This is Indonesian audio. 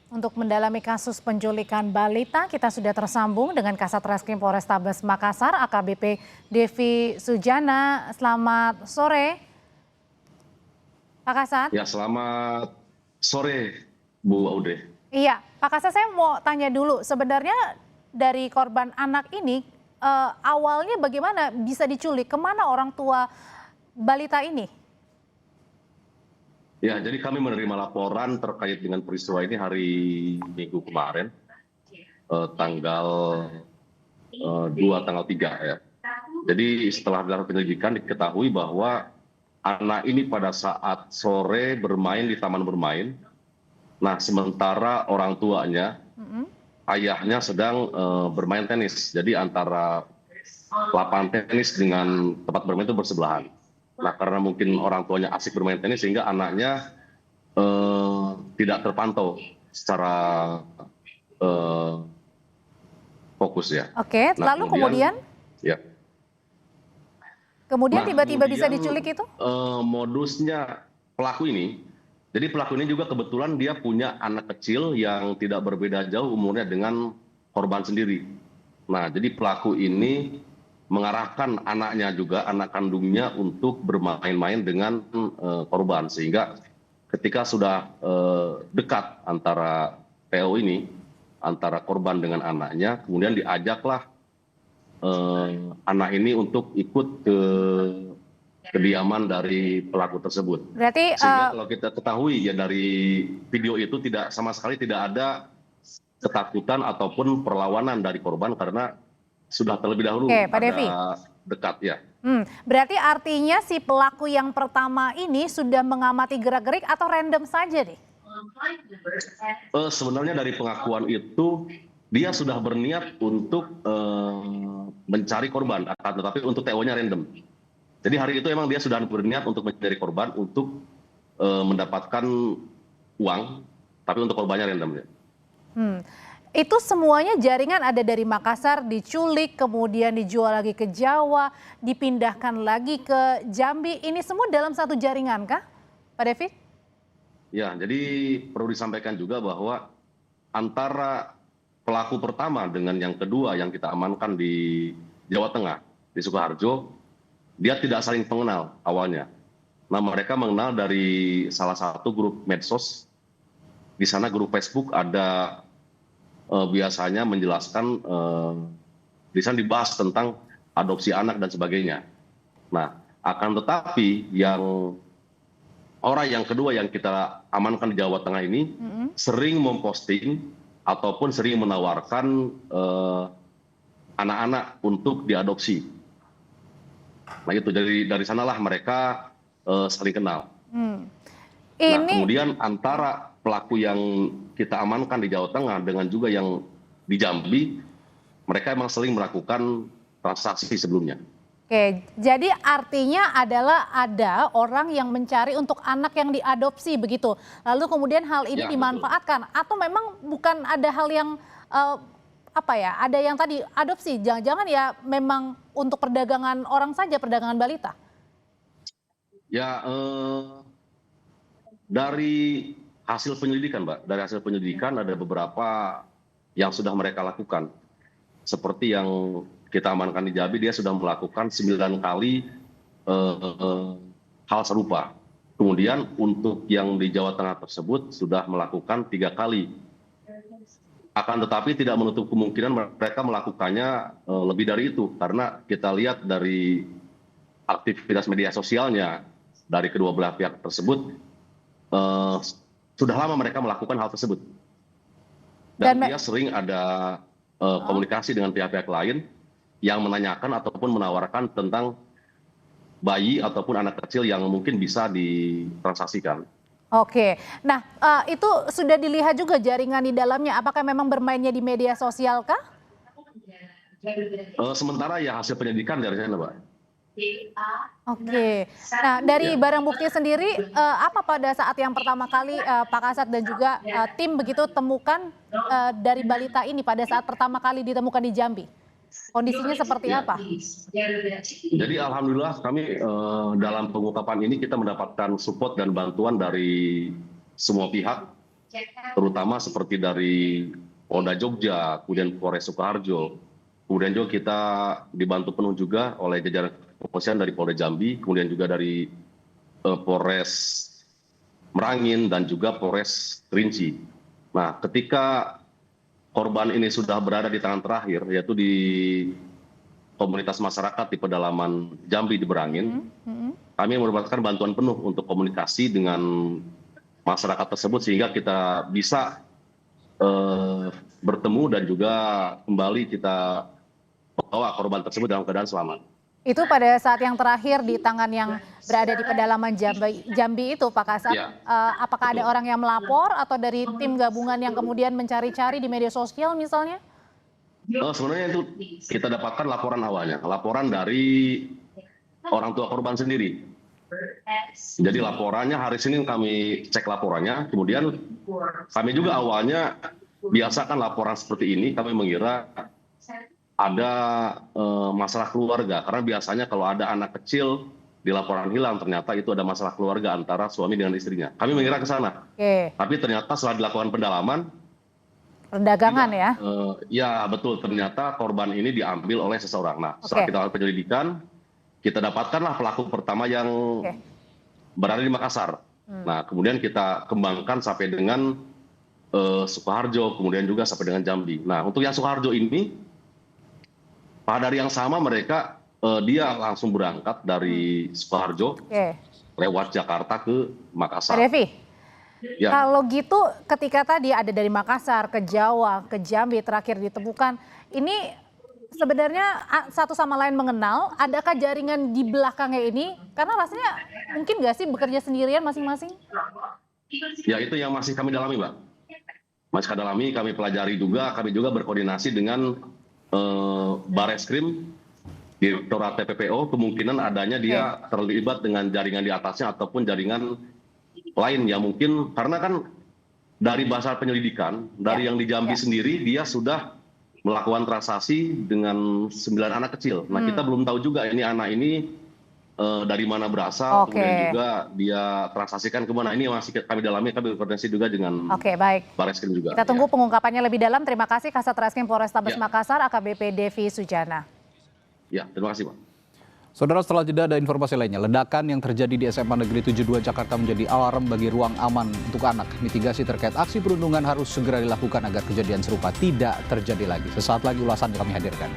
Untuk mendalami kasus penculikan balita, kita sudah tersambung dengan Kasat Reskrim Polrestabes Makassar, AKBP Devi Sujana. Selamat sore, Pak Kasat. Ya, selamat sore, Bu Aude. Iya, Pak Kasat, saya mau tanya dulu, sebenarnya dari korban anak ini, awalnya bagaimana bisa diculik? Kemana orang tua balita ini? Ya, jadi kami menerima laporan terkait dengan peristiwa ini hari Minggu kemarin, tanggal 2, tanggal 3 ya. Jadi setelah dilakukan penyelidikan diketahui bahwa anak ini pada saat sore bermain di taman bermain. Nah, sementara orang tuanya, ayahnya sedang bermain tenis. Jadi antara lapangan tenis dengan tempat bermain itu bersebelahan. Nah, karena mungkin orang tuanya asik bermain tenis sehingga anaknya tidak terpantau secara fokus ya. Oke, Nah, lalu kemudian? Ya. Kemudian tiba-tiba bisa diculik itu? Modusnya pelaku ini, jadi pelaku ini juga kebetulan dia punya anak kecil yang tidak berbeda jauh umurnya dengan korban sendiri. Nah, jadi pelaku ini mengarahkan anaknya juga, anak kandungnya untuk bermain-main dengan korban. Sehingga ketika sudah dekat antara PO ini, antara korban dengan anaknya, kemudian diajaklah anak ini untuk ikut ke kediaman dari pelaku tersebut. Berarti sehingga kalau kita ketahui ya dari video itu sama sekali tidak ada ketakutan ataupun perlawanan dari korban karena sudah terlebih dahulu Pak Devi, dekat ya. Berarti artinya si pelaku yang pertama ini sudah mengamati gerak-gerik atau random saja nih? Sebenarnya dari pengakuan itu dia sudah berniat untuk mencari korban, tetapi untuk TO-nya random. Jadi hari itu emang dia sudah berniat untuk mencari korban untuk mendapatkan uang, tapi untuk korbannya random ya. Itu semuanya jaringan ada dari Makassar, diculik, kemudian dijual lagi ke Jawa, dipindahkan lagi ke Jambi. Ini semua dalam satu jaringan kah, Pak Devi? Ya, jadi perlu disampaikan juga bahwa antara pelaku pertama dengan yang kedua yang kita amankan di Jawa Tengah, di Sukoharjo, dia tidak saling mengenal awalnya. Nah, mereka mengenal dari salah satu grup medsos. Di sana grup Facebook ada biasanya menjelaskan, di sana dibahas tentang adopsi anak dan sebagainya. Nah, akan tetapi orang yang kedua yang kita amankan di Jawa Tengah ini sering memposting ataupun sering menawarkan anak-anak untuk diadopsi. Nah itu dari sanalah mereka saling kenal. Nah kemudian antara pelaku yang kita amankan di Jawa Tengah dengan juga yang di Jambi, mereka memang sering melakukan transaksi sebelumnya. Oke, jadi artinya adalah ada orang yang mencari untuk anak yang diadopsi begitu. Lalu kemudian hal ini dimanfaatkan atau memang bukan ada hal yang ada yang tadi adopsi, jangan-jangan ya memang untuk perdagangan orang saja, perdagangan balita? Ya, dari hasil penyelidikan, Mbak, dari hasil penyelidikan ada beberapa yang sudah mereka lakukan. Seperti yang kita amankan di Jambi, dia sudah melakukan 9 kali hal serupa. Kemudian untuk yang di Jawa Tengah tersebut sudah melakukan 3 kali. Akan tetapi tidak menutup kemungkinan mereka melakukannya lebih dari itu. Karena kita lihat dari aktivitas media sosialnya dari kedua belah pihak tersebut, sudah lama mereka melakukan hal tersebut. Dan dia sering ada komunikasi dengan pihak-pihak lain yang menanyakan ataupun menawarkan tentang bayi ataupun anak kecil yang mungkin bisa ditransaksikan. Oke, nah itu sudah dilihat juga jaringan di dalamnya, apakah memang bermainnya di media sosial kah? Sementara ya hasil penyidikan dari sana, Pak. Oke, nah dari barang bukti sendiri apa pada saat yang pertama kali Pak Kasat dan juga tim begitu temukan dari balita ini pada saat pertama kali ditemukan di Jambi? Kondisinya seperti apa? Jadi alhamdulillah kami dalam pengungkapan ini kita mendapatkan support dan bantuan dari semua pihak, terutama seperti dari Polda Jogja, kemudian Polres Sukoharjo, kemudian juga kita dibantu penuh juga oleh jajaran kepolisian dari Polda Jambi, kemudian juga dari Polres Merangin dan juga Polres Kerinci. Nah, ketika korban ini sudah berada di tangan terakhir, yaitu di komunitas masyarakat di pedalaman Jambi di Berangin, kami mendapatkan bantuan penuh untuk komunikasi dengan masyarakat tersebut sehingga kita bisa bertemu dan juga kembali kita bawa korban tersebut dalam keadaan selamat. Itu pada saat yang terakhir di tangan yang berada di pedalaman Jambi itu, Pak Kasat, Ya, apakah ada betul. orang yang melapor atau dari tim gabungan yang kemudian mencari-cari di media sosial misalnya? Sebenarnya itu kita dapatkan laporan awalnya, laporan dari orang tua korban sendiri. Jadi laporannya hari Senin kami cek laporannya, kemudian kami juga awalnya biasakan laporan seperti ini, kami mengira ada masalah keluarga, karena biasanya kalau ada anak kecil di laporan hilang ternyata itu ada masalah keluarga antara suami dengan istrinya. Kami mengira ke sana, Oke, tapi ternyata setelah dilakukan pendalaman, perdagangan ya? ya betul, ternyata korban ini diambil oleh seseorang. Nah, setelah Oke. kita lakukan penyelidikan, kita dapatkanlah pelaku pertama yang Oke. berada di Makassar. Nah, kemudian kita kembangkan sampai dengan Sukoharjo, kemudian juga sampai dengan Jambi. Nah, untuk yang Sukoharjo ini, pada hari yang sama mereka dia langsung berangkat dari Sukoharjo Oke, lewat Jakarta ke Pak Makassar. Devi, Ya, kalau gitu ketika tadi ada dari Makassar ke Jawa, ke Jambi terakhir ditemukan, ini sebenarnya satu sama lain mengenal, adakah jaringan di belakangnya ini? Karena rasanya mungkin nggak sih bekerja sendirian masing-masing? ya itu yang masih kami dalami, Mbak. Masih kami dalami, kami pelajari juga, kami juga berkoordinasi dengan Bareskrim, Direktorat TPPO, kemungkinan adanya dia terlibat dengan jaringan di atasnya ataupun jaringan lain yang mungkin, karena kan dari bahasa penyelidikan, dari yang di Jambi sendiri, dia sudah melakukan transaksi dengan 9 anak kecil. Nah, kita belum tahu juga ini anak ini dari mana berasal, Oke. kemudian juga dia transaksikan kemana. Ini masih kami dalami, kami berkoordinasi juga dengan Oke, baik. Bareskrim juga. Kita tunggu pengungkapannya lebih dalam. Terima kasih Kasat Reskrim Polrestabes Ya. Makassar, AKBP Devi Sujana. Ya, terima kasih, Pak. Saudara, setelah jeda ada informasi lainnya. Ledakan yang terjadi di SMA Negeri 72 Jakarta menjadi alarm bagi ruang aman untuk anak. Mitigasi terkait aksi perundungan harus segera dilakukan agar kejadian serupa tidak terjadi lagi. Sesaat lagi ulasannya kami hadirkan.